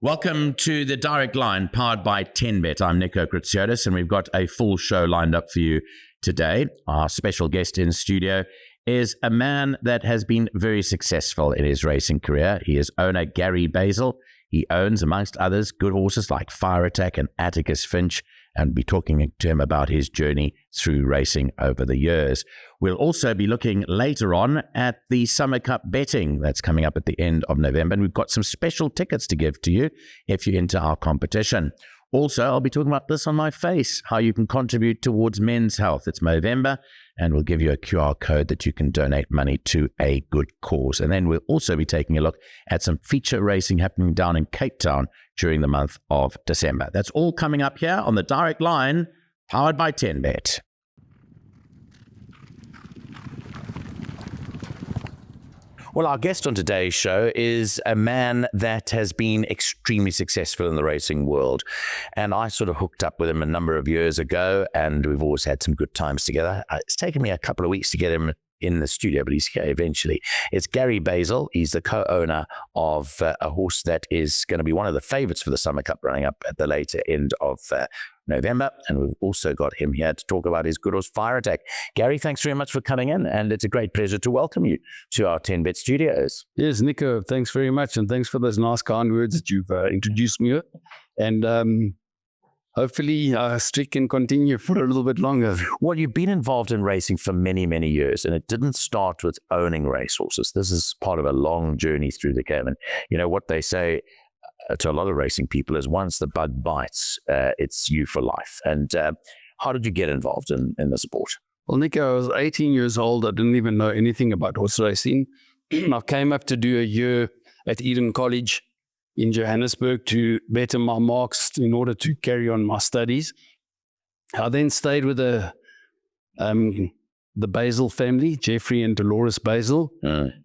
Welcome to the Direct Line, powered by 10Bet. I'm Nico Kritsiotis, and we've got a full show lined up for you today. Our special guest in studio is a man that has been very successful in his racing career. He is owner Gary Basil. He owns, amongst others, good horses like Fire Attack and Atticus Finch, and be talking to him about his journey through racing over the years. We'll also be looking later on at the Summer Cup betting that's coming up at the end of November, and we've got some special tickets to give to you if you're into our competition. Also, I'll be talking about this on my face, how you can contribute towards men's health. It's Movember, and we'll give you a QR code that you can donate money to a good cause. And then we'll also be taking a look at some feature racing happening down in Cape Town during the month of December. That's all coming up here on the Direct Line, powered by 10Bet. Well, our guest on today's show is a man that has been extremely successful in the racing world. And I sort of hooked up with him a number of years ago, and we've always had some good times together. It's taken me a couple of weeks to get him in the studio, but he's here eventually. It's Gary Basil. He's the co-owner of a horse that is going to be one of the favorites for the Summer Cup running up at the later end of November. And we've also got him here to talk about his good horse, Fire Attack. Gary, thanks very much for coming in, and it's a great pleasure to welcome you to our 10Bet studios. Yes, Nico, thanks very much, and thanks for those nice, kind words that you've introduced me with. And hopefully streak can continue for a little bit longer. Well, you've been involved in racing for many, many years, and it didn't start with owning racehorses. This is part of a long journey through the game. And you know what they say to a lot of racing people is once the bug bites, it's you for life. And how did you get involved in the sport? Well, Nico, I was 18 years old. I didn't even know anything about horse racing. I came up to do a year at Eden College in Johannesburg to better my marks in order to carry on my studies. I then stayed with the Basil family, Jeffrey and Dolores Basil,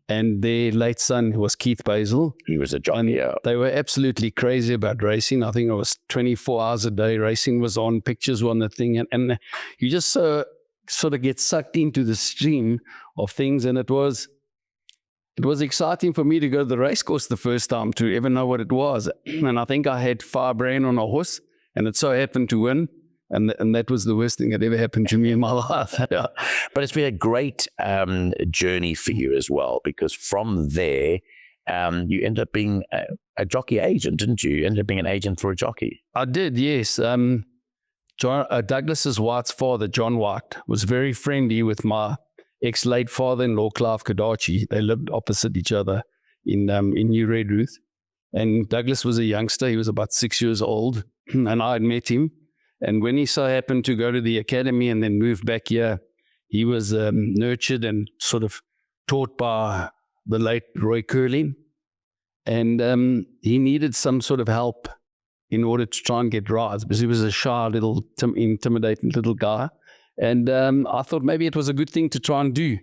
and their late son, who was Keith Basil. He was a jockey. They were absolutely crazy about racing. I think it was 24 hours a day. Racing was on, pictures were on the thing, and you just sort of get sucked into the stream of things. And it was exciting for me to go to the race course the first time to ever know what it was. And I think I had Firebrain on a horse, and it so happened to win. And that was the worst thing that ever happened to me in my life. Yeah. But it's been a great journey for you as well, because from there, you ended up being a jockey agent, didn't you? You ended up being an agent for a jockey. I did, yes. Douglas's White's father, John White, was very friendly with my ex-late father-in-law, Clive Kodachi. They lived opposite each other in New Redruth. And Douglas was a youngster. He was about 6 years old, and I had met him. And when he so happened to go to the academy and then move back here, he was nurtured and sort of taught by the late Roy Curling. And he needed some sort of help in order to try and get rides, because he was a shy little, intimidating little guy. And I thought maybe it was a good thing to try and do.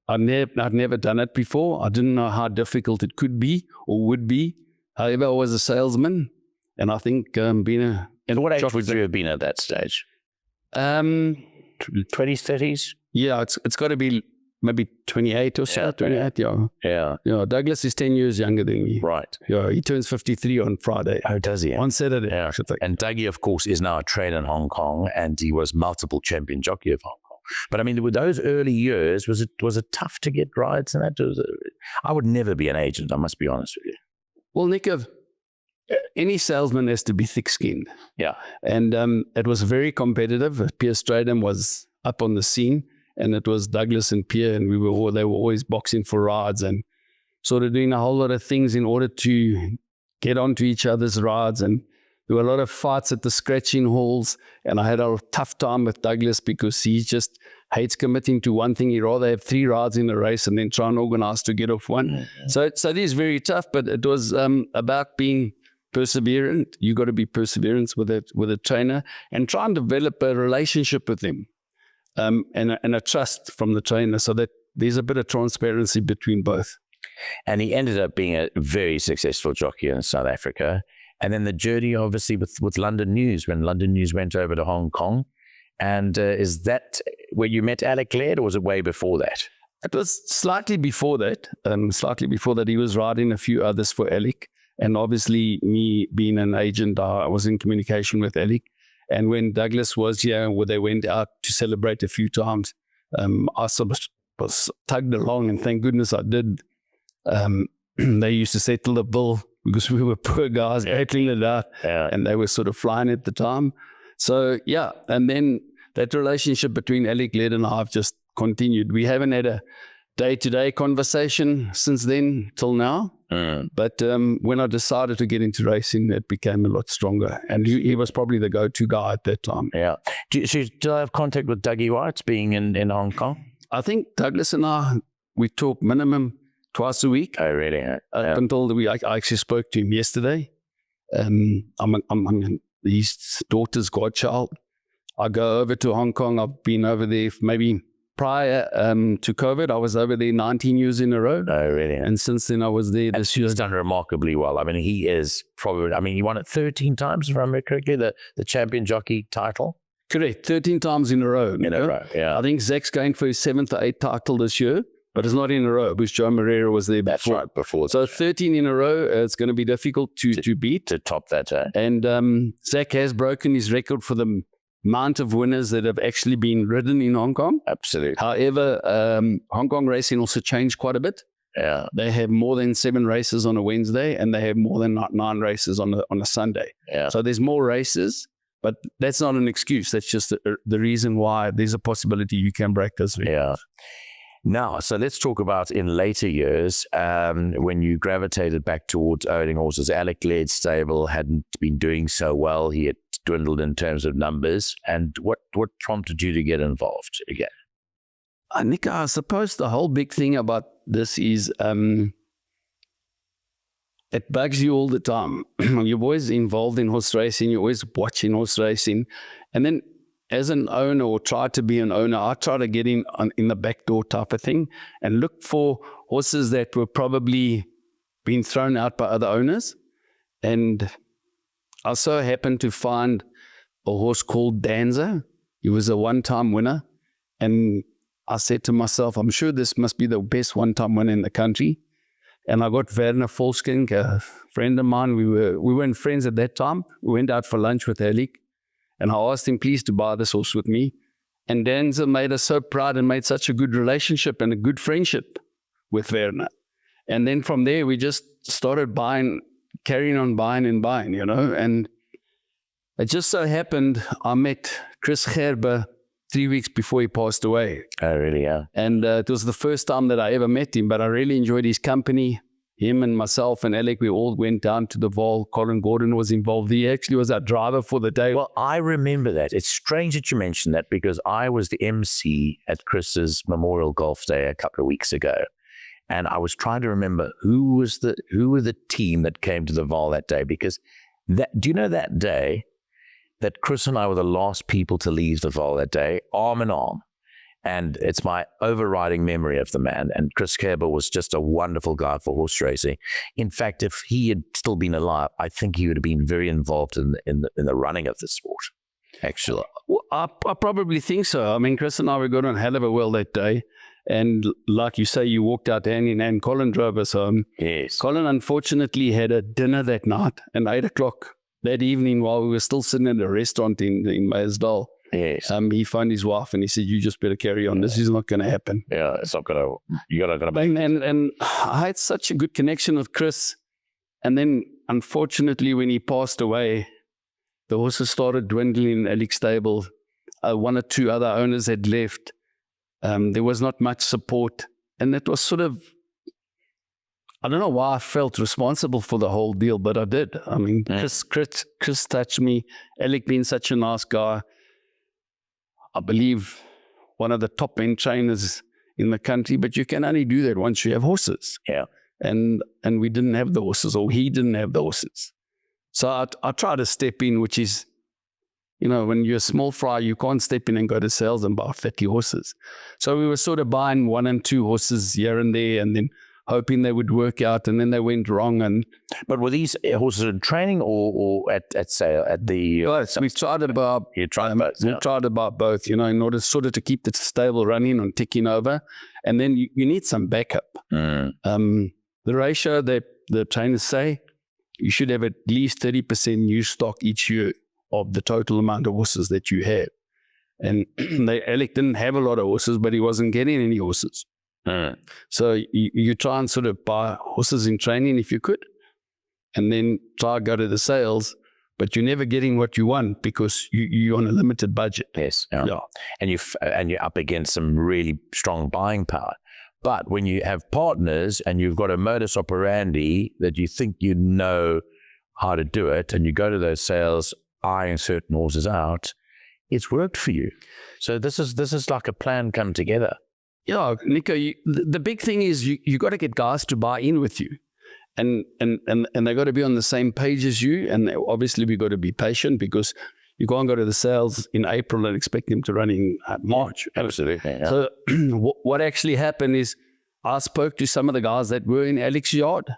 I'd never done it before. I didn't know how difficult it could be or would be. However, I was a salesman, and I think being a... And what age would you have been at that stage? 20s, 30s? Yeah, it's got to be maybe 28 or so. 28, yeah. Douglas is 10 years younger than me. Right. Yeah, he turns 53 on Friday. Oh, does he? On Saturday. Yeah. And Dougie, of course, is now a trainer in Hong Kong, and he was multiple champion jockey of Hong Kong. But I mean, with those early years, was it tough to get rides? And I would never be an agent, I must be honest with you. Well, Nick, any salesman has to be thick-skinned. Yeah. And it was very competitive. Pierre Stradham was up on the scene, and it was Douglas and Pierre, and they were always boxing for rides and sort of doing a whole lot of things in order to get onto each other's rides. And there were a lot of fights at the scratching halls, and I had a tough time with Douglas because he just hates committing to one thing. He'd rather have 3 rides in a race and then try and organize to get off one. Mm-hmm. So it is very tough, but it was about being perseverant. You got to be perseverant with a trainer and try and develop a relationship with him, and a trust from the trainer, so that there's a bit of transparency between both. And he ended up being a very successful jockey in South Africa. And then the journey, obviously, with London News, when London News went over to Hong Kong. And is that where you met Alec Laird, or was it way before that? It was slightly before that. He was riding a few others for Alec. And obviously, me being an agent, I was in communication with Alec. And when Douglas was here, where they went out to celebrate a few times, I sort of was tugged along, and thank goodness I did. They used to settle the bill because we were poor guys battling it out, and they were sort of flying at the time. So, yeah, and then that relationship between Alec Led and I have just continued. We haven't had a day-to-day conversation since then till now. But when I decided to get into racing, it became a lot stronger. And he was probably the go-to guy at that time. Yeah. Do I have contact with Dougie White being in Hong Kong? I think Douglas and I, we talk minimum twice a week. Oh, really? Up until I actually spoke to him yesterday. I'm his daughter's godchild. I go over to Hong Kong. I've been over there maybe prior to COVID. I was over there 19 years in a row. Oh, really? And since then I was there this year. He's done remarkably well. I mean, he is probably, he won it 13 times, if I remember correctly, the champion jockey title. Correct, 13 times in a row. Yeah. I think Zach's going for his 7th or 8th title this year, but it's not in a row because Joe Moreira was there before. That's right, before. So 13 in a row, it's going to be difficult to beat. To top that. And Zach has broken his record for the amount of winners that have actually been ridden in Hong Kong. Absolutely. However, Hong Kong racing also changed quite a bit. Yeah. They have more than 7 races on a Wednesday, and they have more than 9 races on a Sunday. Yeah. So there's more races. But that's not an excuse. That's just the reason why there's a possibility you can break those records. Yeah. Now, so let's talk about in later years, when you gravitated back towards owning horses. Alec Led's stable hadn't been doing so well. He had dwindled in terms of numbers. And what prompted you to get involved again? Nick, I suppose the whole big thing about this is it bugs you all the time. You're always involved in horse racing. You're always watching horse racing. And then as an owner, or try to be an owner, I try to get in the back door type of thing and look for horses that were probably being thrown out by other owners. And I so happened to find a horse called Danza. He was a one-time winner. And I said to myself, I'm sure this must be the best one-time winner in the country. And I got Werner Volskink, a friend of mine. We weren't friends at that time. We went out for lunch with Alec. And I asked him, please, to buy this horse with me. And Danza made us so proud and made such a good relationship and a good friendship with Werner. And then from there, we just started carrying on buying and buying, And it just so happened, I met Chris Gerber 3 weeks before he passed away. Oh, really? Yeah. And it was the first time that I ever met him, but I really enjoyed his company. Him and myself and Alec, we all went down to the Vaal. Colin Gordon was involved. He actually was our driver for the day. Well, I remember that. It's strange that you mentioned that because I was the MC at Chris's Memorial Golf Day a couple of weeks ago. And I was trying to remember who were the team that came to the Vaal that day, because do you know that day that Chris and I were the last people to leave the Vaal that day, arm in arm. And it's my overriding memory of the man. And Chris Gerber was just a wonderful guy for horse racing. In fact, if he had still been alive, I think he would have been very involved in the running of the sport, actually. Well, I probably think so. I mean, Chris and I were going on a hell of a well that day. And like you say, you walked out hand in hand. Colin drove us home. Yes. Colin, unfortunately, had a dinner that night at 8 o'clock that evening while we were still sitting at a restaurant in Meyersdal. Yes. He phoned his wife and he said, you just better carry on. This is not going to happen. Yeah, it's not going to, you're not going to. And I had such a good connection with Chris. And then, unfortunately, when he passed away, the horses started dwindling in Alec's stable. 1 or 2 other owners had left. There was not much support. And it was sort of, I don't know why I felt responsible for the whole deal, but I did. I mean, Chris touched me. Alec being such a nice guy. I believe one of the top end trainers in the country, but you can only do that once you have horses. Yeah. And we didn't have the horses, or he didn't have the horses. So I try to step in, which is, when you're a small fry, you can't step in and go to sales and buy 30 horses. So we were sort of buying 1 and 2 horses here and there, and then hoping they would work out, and then they went wrong. But were these horses in training or at sale at the? Both. We've tried about. You tried both. We've tried about both. In order sort of to keep the stable running and ticking over, and then you need some backup. The ratio that the trainers say you should have at least 30% new stock each year of the total amount of horses that you have. And Alec didn't have a lot of horses, but he wasn't getting any horses. So you try and sort of buy horses in training if you could, and then try to go to the sales, but you're never getting what you want because you're on a limited budget. Yes. Yeah. And you're up against some really strong buying power. But when you have partners and you've got a modus operandi that you think you know how to do it, and you go to those sales eyeing certain horses out, it's worked for you. So this is like a plan come together. Yeah, Nico, the big thing is you got to get guys to buy in with you. And they got to be on the same page as you. And obviously we got to be patient because you can't go to the sales in April and expect them to run in March. Absolutely. Yeah. So what actually happened is I spoke to some of the guys that were in Alec's yard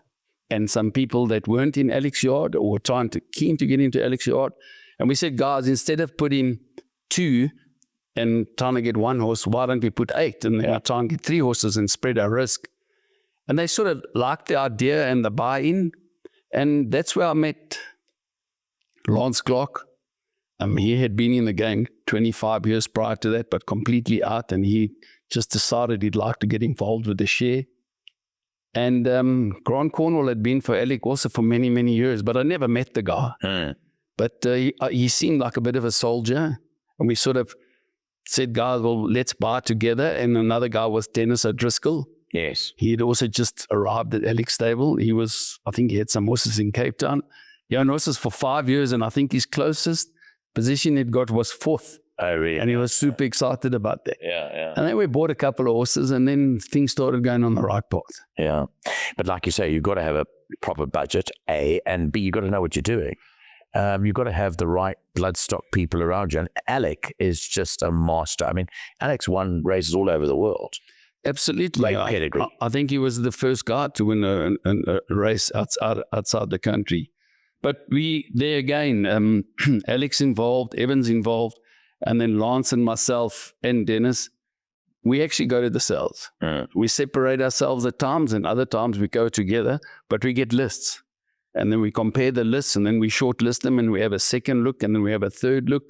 and some people that weren't in Alec's yard or were keen to get into Alec's yard. And we said, guys, instead of putting 2 and trying to get 1 horse, why don't we put 8 and try and get 3 horses and spread our risk? And they sort of liked the idea and the buy-in. And that's where I met Lance Clark. He had been in the game 25 years prior to that, but completely out. And he just decided he'd like to get involved with the share. And Grant Cornwall had been for Alec also for many, many years, but I never met the guy. But he seemed like a bit of a soldier. And we sort of said, guys, well, let's buy together. And another guy was Dennis O'Driscoll. Yes. He had also just arrived at Alec's stable. I think he had some horses in Cape Town. He owned horses for 5 years, and I think his closest position he'd got was 4th. Oh, really? And he was super excited about that. Yeah. And then we bought a couple of horses, and then things started going on the right path. Yeah. But like you say, you've got to have a proper budget, A, and B, you've got to know what you're doing. You've got to have the right bloodstock people around you. And Alec is just a master. I mean, Alec's won races all over the world. Absolutely. Like pedigree. I think he was the first guy to win a race outside the country. But there again, Alec's involved, Evan's involved, and then Lance and myself and Dennis, we actually go to the sales. We separate ourselves at times, and other times we go together, but we get lists. And then we compare the lists, and then we shortlist them, and we have a second look, and then we have a third look.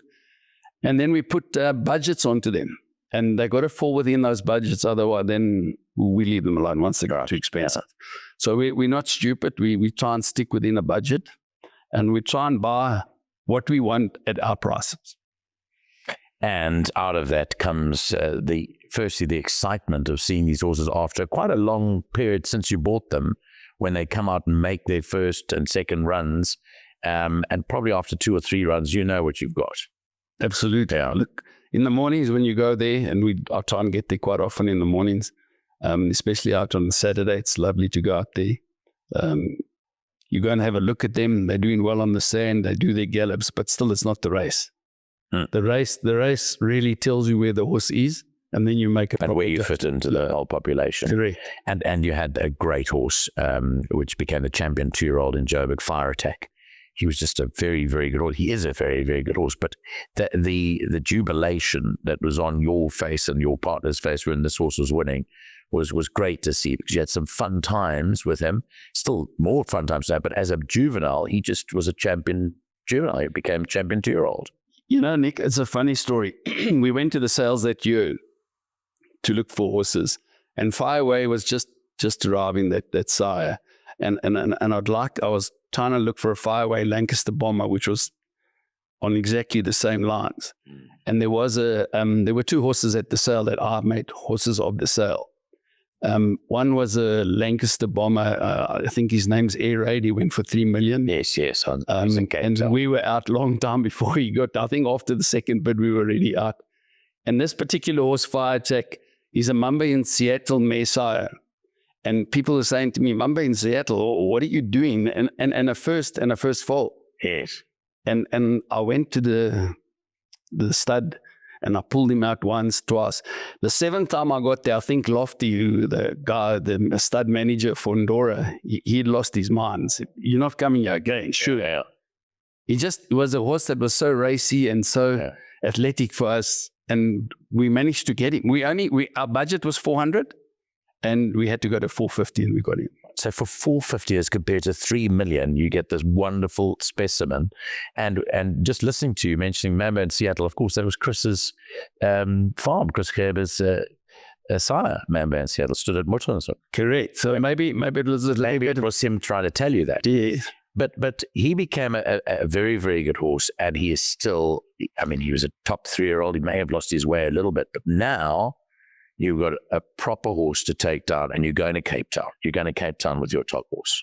And then we put budgets onto them. And they got to fall within those budgets, otherwise then we leave them alone once they get too expensive. So we're not stupid. We try and stick within a budget, and we try and buy what we want at our prices. And out of that comes firstly the excitement of seeing these horses after quite a long period since you bought them, when they come out and make their first and second runs, and probably after 2 or 3 runs, you know what you've got. Absolutely. Yeah. Look, in the mornings when you go there, and I try and get there quite often in the mornings, especially out on Saturday, it's lovely to go out there. You go and have a look at them. They're doing well on the sand. They do their gallops, but still it's not the race. The race really tells you where the horse is, and then you make and where you fit into the whole population. Correct. And you had a great horse, which became the champion 2-year-old in Joburg, Fire Attack. He was just a very, very good horse. He is a very, very good horse. But the jubilation that was on your face and your partner's face when this horse was winning was great to see, because you had some fun times with him. Still more fun times now. But as a juvenile, he just was a champion juvenile. He became champion 2-year-old. You know, Nick, it's a funny story. We went to the sales that year to look for horses, and Fireway was just arriving that sire. And I was trying to look for a Fireway Lancaster Bomber, which was on exactly the same lines. And there were 2 horses at the sale that I made horses of the sale. One was a Lancaster Bomber. I think his name's Air Raid. He went for 3 million. Yes. And we were out long time before he got. I think after the second bid, we were already out. And this particular horse, Fire Attack, is a Mamba in Seattle Messiah. And people are saying to me, Mamba in Seattle, what are you doing? And a first fall. Yes. And I went to the stud, and I pulled him out once, twice. The 7th time I got there, I think Lofty, the stud manager for Ndora, he lost his mind. Said, "You're not coming here again." Sure. Yeah. It was a horse that was so racy and so athletic for us, and we managed to get him. Our budget was 400, and we had to go to 450, and we got him. So for $450 as compared to $3 million, you get this wonderful specimen. And just listening to you mentioning Mambo in Seattle, of course, that was Chris's farm. Chris Gerber's sire, Mambo in Seattle, stood at Mutton. Correct. So maybe it was him trying to tell you that. Yeah. But he became a very, very good horse, and he is still, I mean, he was a top 3-year-old. He may have lost his way a little bit, but now you've got a proper horse to take down, and you're going to Cape Town. You're going to Cape Town with your top horse.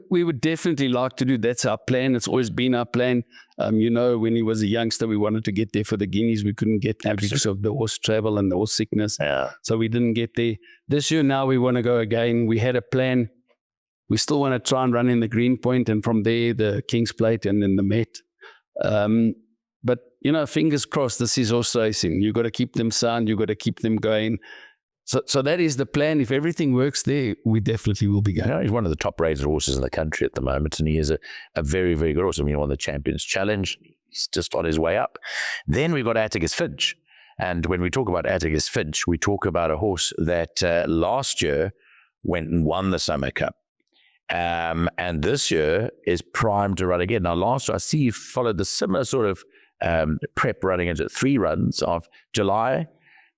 We would definitely like to do. That's our plan. It's always been our plan. When he was a youngster, we wanted to get there for the Guineas. We couldn't get there because of the horse travel and the horse sickness. Yeah. So we didn't get there. This year now we want to go again. We had a plan. We still want to try and run in the Green Point, and from there the King's Plate and then the Met. But fingers crossed. This is horse racing. You got to keep them sound. You got to keep them going. So that is the plan. If everything works there, we definitely will be going. He's one of the top rated horses in the country at the moment, and he is a very, very good horse. I mean, he won the Champions Challenge. He's just on his way up. Then we've got Atticus Finch. And when we talk about Atticus Finch, we talk about a horse that last year went and won the Summer Cup. And this year is primed to run again. Now, last year, I see you followed the similar sort of prep, running into 3 runs of July,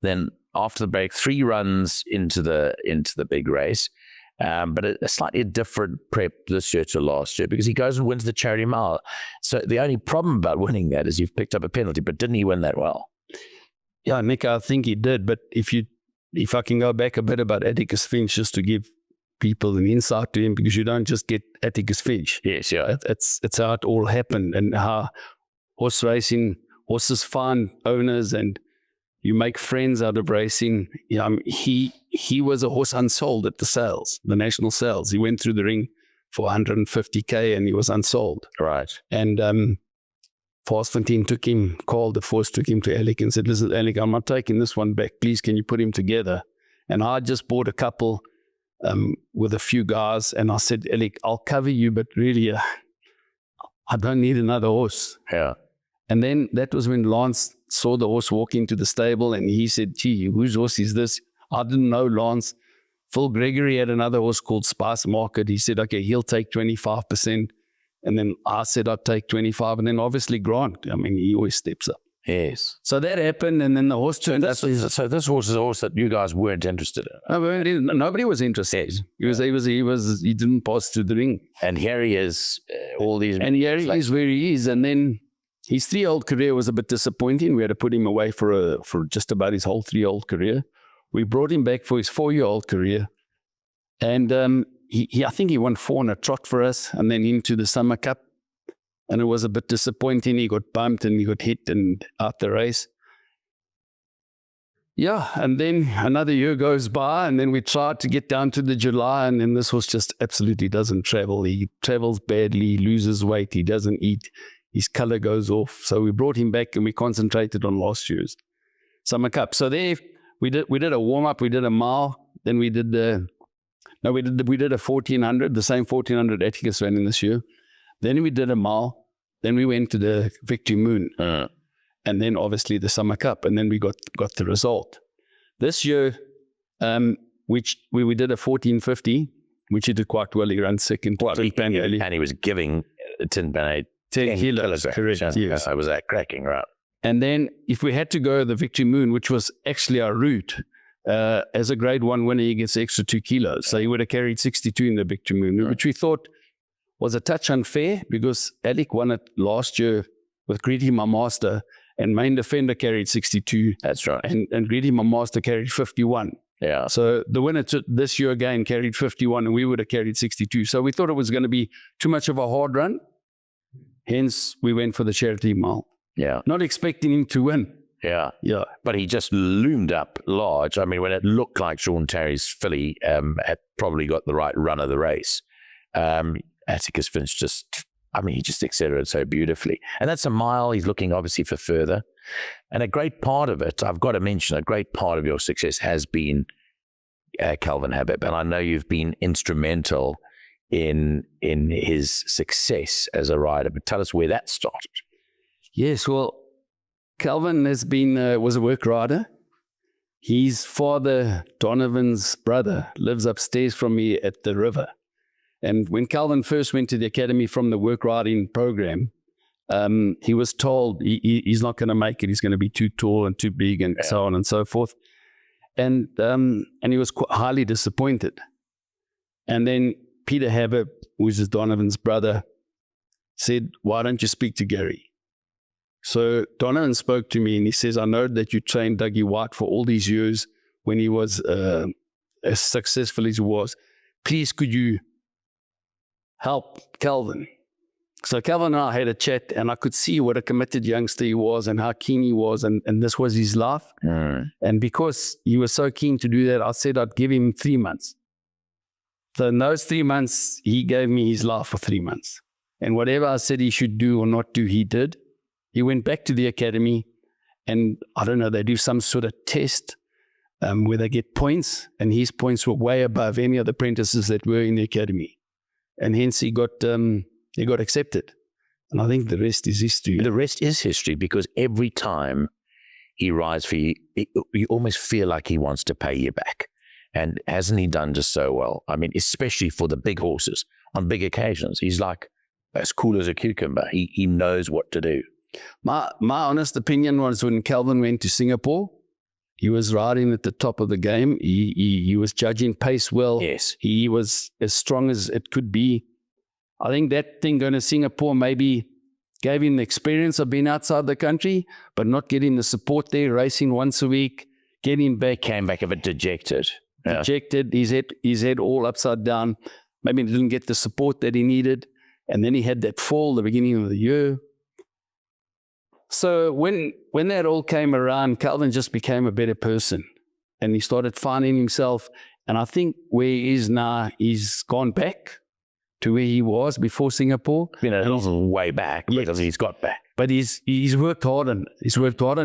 then after the break, 3 runs into the big race. But a slightly different prep this year to last year, because he goes and wins the Charity Mile. So the only problem about winning that is you've picked up a penalty, but didn't he win that well? Yeah, Nick, I think he did. But if I can go back a bit about Atticus Finch, just to give people an insight to him, because you don't just get Atticus Finch. Yes, yeah. It's how it all happened, and how horse racing, horses find owners, and you make friends out of racing. He was a horse unsold at the sales, the national sales. He went through the ring for 150K and he was unsold. Right. And Fontaine called the force, took him to Alec and said, "Listen, Alec, I'm not taking this one back. Please, can you put him together?" And I just bought a couple with a few guys, and I said, "Alec, I'll cover you, but really, I don't need another horse." Yeah. And then that was when Lance saw the horse walk into the stable, and he said, "Gee, whose horse is this?" I didn't know Lance. Phil Gregory had another horse called Spice Market. He said, "Okay, he'll take 25%. And then I said, "I'd take 25. And then obviously Grant, he always steps up. Yes. So that happened, and then the horse turned up. So this horse is a horse that you guys weren't interested in? Nobody was interested. He didn't pass through the ring. And here he is, And here he is where he is. And then his 3-year-old career was a bit disappointing. We had to put him away for just about his whole 3-year-old career. We brought him back for his 4-year-old career. And I think he won 4 on a trot for us, and then into the Summer Cup. And it was a bit disappointing. He got bumped and he got hit and out the race. Yeah, and then another year goes by, and then we tried to get down to the July, and then this horse just absolutely doesn't travel. He travels badly, he loses weight, he doesn't eat, his color goes off. So we brought him back and we concentrated on last year's Summer Cup. So there we did a warm-up, we did a mile, then we did a 1400, the same 1400 Atticus ran in this year. Then we did a mile. Then we went to the Victory Moon. And then obviously the Summer Cup. And then we got the result. This year, we did a 1450, which he did quite well. He ran second. And he was giving Tin Pan 10 kilos. Correct, yes. I was cracking, right? And then if we had to go the Victory Moon, which was actually our route, as a grade 1 winner, he gets extra 2 kilos. So he would have carried 62 in the Victory Moon, which we thought was a touch unfair, because Alec won it last year with Greedy My Master, and Main Defender carried 62. That's right. And Greedy My Master carried 51. Yeah. So the winner this year again carried 51, and we would have carried 62. So we thought it was going to be too much of a hard run. Hence, we went for the Charity Mile. Yeah. Not expecting him to win. Yeah. Yeah. But he just loomed up large. I mean, when it looked like Sean Terry's filly had probably got the right run of the race, Atticus Finch he just accelerated so beautifully. And that's a mile. He's looking obviously for further. And a great part of it, I've got to mention, a great part of your success has been Kelvin Habib. And I know you've been instrumental in his success as a rider. But tell us where that started. Yes, well, Kelvin was a work rider. His father, Donovan's brother, lives upstairs from me at the river. And when Calvin first went to the academy from the work riding program, he was told he's not going to make it. He's going to be too tall and too big and so on and so forth. And he was quite highly disappointed. And then Peter Habib, who is Donovan's brother, said, "Why don't you speak to Gary?" So Donovan spoke to me and he says, "I know that you trained Dougie White for all these years when he was as successful as he was. Please, could you help Calvin?" So Calvin and I had a chat, and I could see what a committed youngster he was and how keen he was, and this was his life. And because he was so keen to do that, I said I'd give him 3 months. So in those 3 months, he gave me his life for 3 months. And whatever I said he should do or not do, he did. He went back to the academy, and I don't know, they do some sort of test where they get points, and his points were way above any of the apprentices that were in the academy. And hence he got accepted. And I think the rest is history. The rest is history, because every time he rides for you, you almost feel like he wants to pay you back. And hasn't he done just so well? I mean, especially for the big horses on big occasions. He's like as cool as a cucumber. He knows what to do. My honest opinion was when Calvin went to Singapore, he was riding at the top of the game. He was judging pace well. Yes. He was as strong as it could be. I think that thing going to Singapore maybe gave him the experience of being outside the country, but not getting the support there, racing once a week, getting back. Came back a bit dejected. Dejected, his head all upside down. Maybe he didn't get the support that he needed. And then he had that fall the beginning of the year. So when that all came around, Calvin just became a better person. And he started finding himself. And I think where he is now, he's gone back to where he was before Singapore. Way back, because he's got back. But he's worked hard on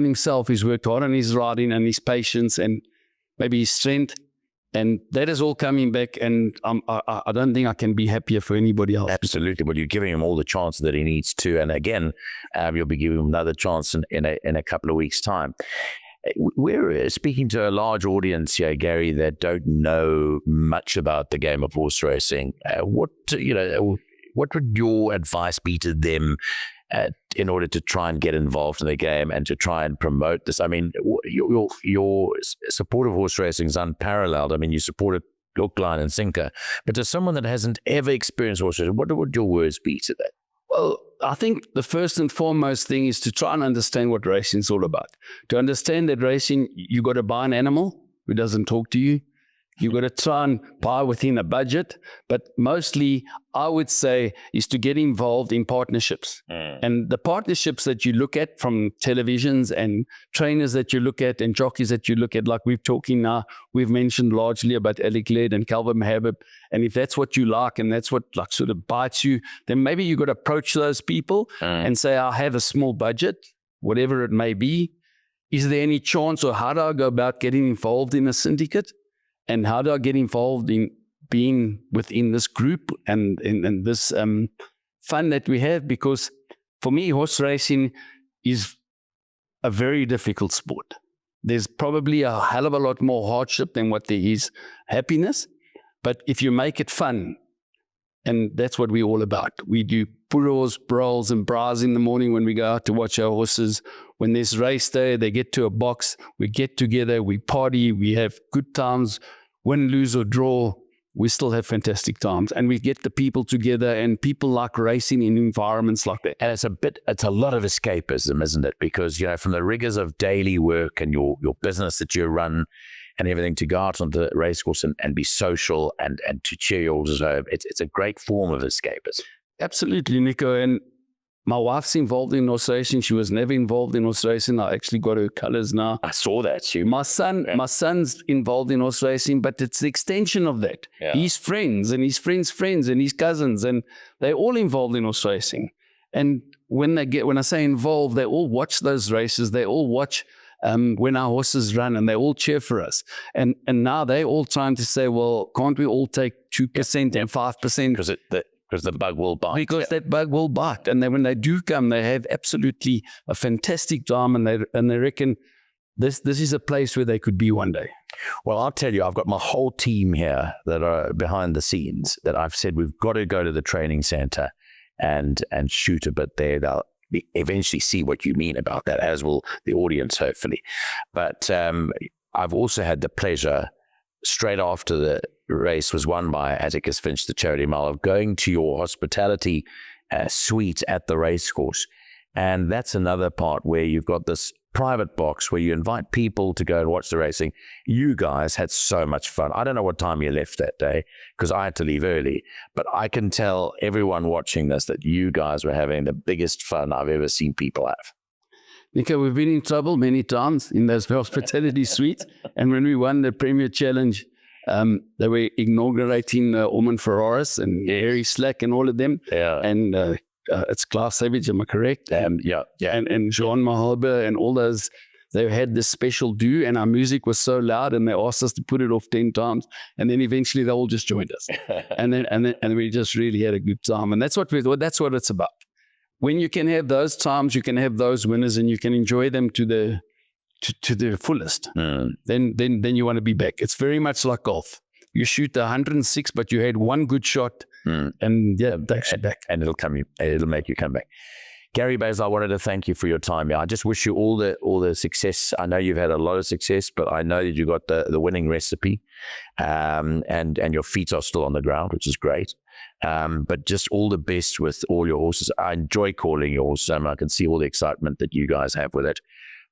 himself. He's worked hard on his riding and his patience and maybe his strength. And that is all coming back, and I don't think I can be happier for anybody else. Absolutely. Well, you're giving him all the chances that he needs to. And again, you'll be giving him another chance in a couple of weeks' time. We're speaking to a large audience here, Gary, that don't know much about the game of horse racing. What would your advice be to them in order to try and get involved in the game and to try and promote this? I mean, your support of horse racing is unparalleled. I mean, you supported hook, line, and sinker. But to someone that hasn't ever experienced horse racing, what would your words be to that? Well, I think the first and foremost thing is to try and understand what racing is all about. To understand that racing, you got to buy an animal who doesn't talk to you. You got to try and buy within a budget. But mostly, I would say, is to get involved in partnerships. And the partnerships that you look at from televisions and trainers that you look at and jockeys that you look at, like we're talking now, we've mentioned largely about Alec Laird and Calvin Habib. And if that's what you like and that's what like sort of bites you, then maybe you got to approach those people and say, I have a small budget, whatever it may be. Is there any chance, or how do I go about getting involved in a syndicate? And how do I get involved in being within this group and in this fun that we have? Because for me, horse racing is a very difficult sport. There's probably a hell of a lot more hardship than what there is happiness. But if you make it fun, and that's what we're all about. We do puros, brawls, and bras in the morning when we go out to watch our horses. When there's race day, they get to a box, we get together, we party, we have good times, win, lose, or draw. We still have fantastic times. And we get the people together, and people like racing in environments like that. And it's a lot of escapism, isn't it? Because, from the rigors of daily work and your business that you run, and everything, to go out on the racecourse and be social and to cheer your horses home. It's a great form of escapism. Absolutely, Nico. And my wife's involved in horse racing. She was never involved in horse racing. I actually got her colors now. I saw that too. My son's involved in horse racing, but it's the extension of that. Yeah. His friends and his friends' friends and his cousins, and they're all involved in horse racing. And when I say involved, they all watch those races. They all watch when our horses run, and they all cheer for us. And now they're all trying to say, well, can't we all take 2% and 5%? Because the bug will bite. Because that bug will bite. And then when they do come, they have absolutely a fantastic time, and they reckon this is a place where they could be one day. Well, I'll tell you, I've got my whole team here that are behind the scenes that I've said we've got to go to the training center and shoot a bit there. They'll eventually see what you mean about that, as will the audience, hopefully. But I've also had the pleasure, straight after the race was won by Atticus Finch, the charity mile, of going to your hospitality suite at the racecourse. And that's another part where you've got this private box where you invite people to go and watch the racing. You guys had so much fun. I don't know what time you left that day because I had to leave early, but I can tell everyone watching this that you guys were having the biggest fun I've ever seen people have. Nico, we've been in trouble many times in those hospitality suites. And when we won the Premier Challenge, they were inaugurating Ormond Ferraris and Harry Slack and all of them. Yeah. And it's Klaas Savage, am I correct? Yeah. And Jean Mahalbe and all those, they had this special do, and our music was so loud, and they asked us to put it off 10 times, and then eventually they all just joined us, and we just really had a good time, and that's what it's about. When you can have those times, you can have those winners, and you can enjoy them to the fullest. Then you want to be back. It's very much like golf. You shoot 106, but you had one good shot, and it takes you back. And it'll make you come back. Gary Basil, I wanted to thank you for your time. I just wish you all the success. I know you've had a lot of success, but I know that you got the winning recipe, and your feet are still on the ground, which is great. But just all the best with all your horses. I enjoy calling your horses. I can see all the excitement that you guys have with it.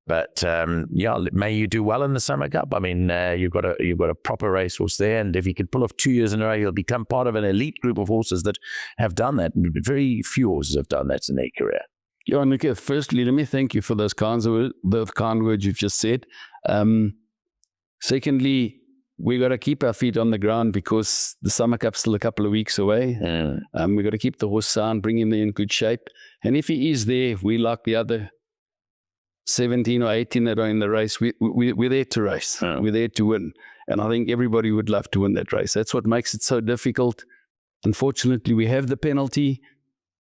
But may you do well in the Summer Cup. I mean, you've got a proper racehorse there, and if he can pull off 2 years in a row, he'll become part of an elite group of horses that have done that. Very few horses have done that in their career. Yeah, Nick, firstly, let me thank you for those kind words you've just said. Secondly, we got to keep our feet on the ground because the Summer Cup's still a couple of weeks away. We got to keep the horse sound, bring him there in good shape, and if he is there, we like the other 17 or 18 that are in the race, we're there to race. We're there to win. And I think everybody would love to win that race. That's what makes it so difficult. Unfortunately, we have the penalty,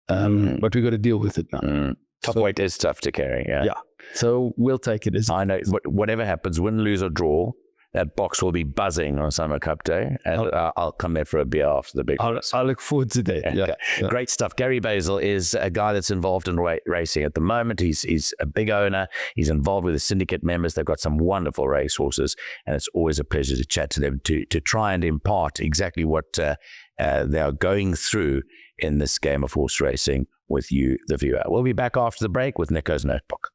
but we've got to deal with it now. Top weight is tough to carry. Yeah. So we'll take it as I know. Whatever happens, win, lose, or draw, that box will be buzzing on Summer Cup Day, and I'll come there for a beer after the big race. I look forward to that. Yeah. Great stuff. Gary Basil is a guy that's involved in racing at the moment. He's a big owner. He's involved with the syndicate members. They've got some wonderful racehorses, and it's always a pleasure to chat to them to try and impart exactly what they are going through in this game of horse racing with you, the viewer. We'll be back after the break with Nico's Notebook.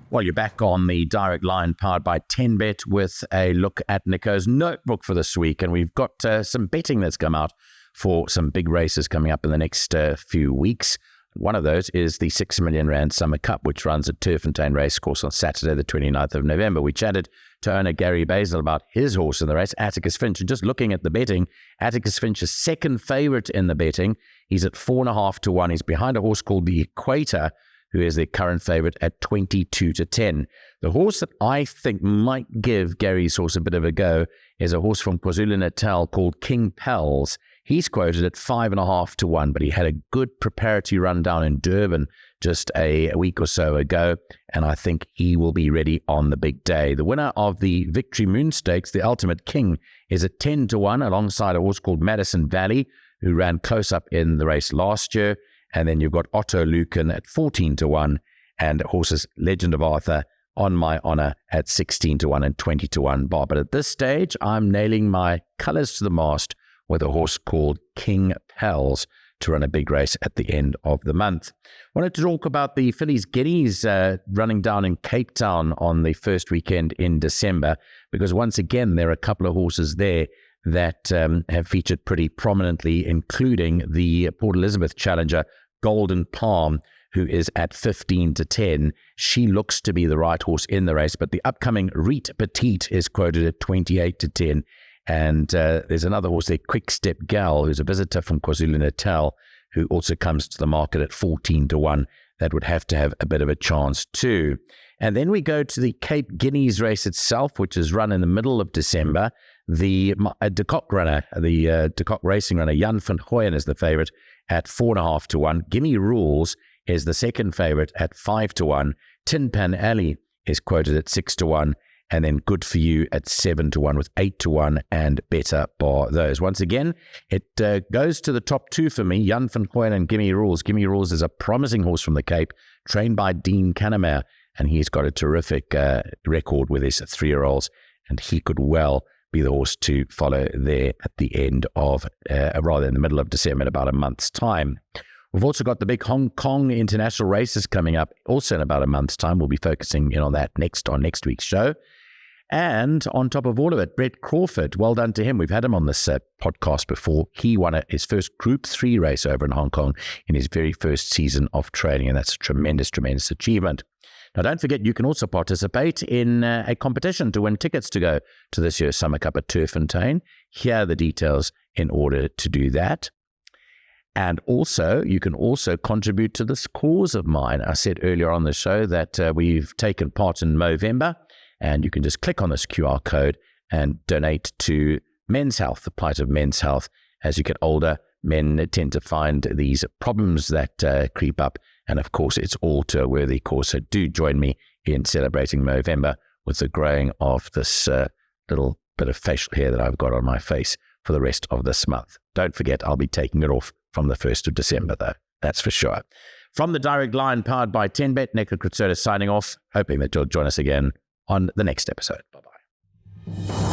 Well, you're back on the Direct Line powered by 10Bet with a look at Nico's Notebook for this week. And we've got some betting that's come out for some big races coming up in the next few weeks. One of those is the 6 million rand Summer Cup, which runs at Turffontein Racecourse on Saturday, the 29th of November. We chatted to owner Gary Basil about his horse in the race, Atticus Finch. And just looking at the betting, Atticus Finch is second favourite in the betting. He's at 4.5 to 1. He's behind a horse called the Equator, who is the current favourite at 22 to 10. The horse that I think might give Gary's horse a bit of a go is a horse from KwaZulu-Natal called King Pels. He's quoted at 5.5 to 1, but he had a good preparatory run down in Durban just a week or so ago, and I think he will be ready on the big day. The winner of the Victory Moon Stakes, the Ultimate King, is at 10 to 1 alongside a horse called Madison Valley, who ran close up in the race last year. And then you've got Otto Lucan at 14 to 1 and horses Legend of Arthur, On My Honor at 16 to 1 and 20 to 1 bar. But at this stage, I'm nailing my colours to the mast with a horse called King Pels to run a big race at the end of the month. Wanted to talk about the Fillies Guineas running down in Cape Town on the first weekend in December, because once again, there are a couple of horses there that have featured pretty prominently, including the Port Elizabeth challenger, Golden Palm, who is at 15 to 10. She looks to be the right horse in the race, but the upcoming Reet Petite is quoted at 28 to 10. And there's another horse there, Quick Step Gal, who's a visitor from KwaZulu-Natal, who also comes to the market at 14 to 1. That would have to have a bit of a chance too. And then we go to the Cape Guineas race itself, which is run in the middle of December. The De Kock runner, the De Kock racing runner, Jan van Gooyen is the favourite at 4.5 to 1. Gimme Rules is the second favorite at 5-1. Tin Pan Alley is quoted at 6-1. And then Good For You at 7-1 with 8-1 and Better Bar those. Once again, it goes to the top two for me, Jan van Gooyen and Gimme Rules. Gimme Rules is a promising horse from the Cape, trained by Dean Cannemare, and he's got a terrific record with his 3-year-olds, and he could well be the horse to follow there at the end of, rather in the middle of December, in about a month's time. We've also got the big Hong Kong international races coming up also in about a month's time. We'll be focusing in on that on next week's show. And on top of all of it, Brett Crawford, well done to him. We've had him on this podcast before. He won his first Group 3 race over in Hong Kong in his very first season of training, and that's a tremendous, tremendous achievement. Now, don't forget, you can also participate in a competition to win tickets to go to this year's Summer Cup at Turffontein. Here are the details in order to do that. And also, you can also contribute to this cause of mine. I said earlier on the show that we've taken part in Movember, and you can just click on this QR code and donate to Men's Health, the plight of men's health. As you get older, men tend to find these problems that creep up. And of course, it's all to a worthy cause. So do join me in celebrating Movember with the growing of this little bit of facial hair that I've got on my face for the rest of this month. Don't forget, I'll be taking it off from the 1st of December, though. That's for sure. From the Direct Line, powered by 10Bet, Nico Kritsotis signing off, hoping that you'll join us again on the next episode. Bye-bye.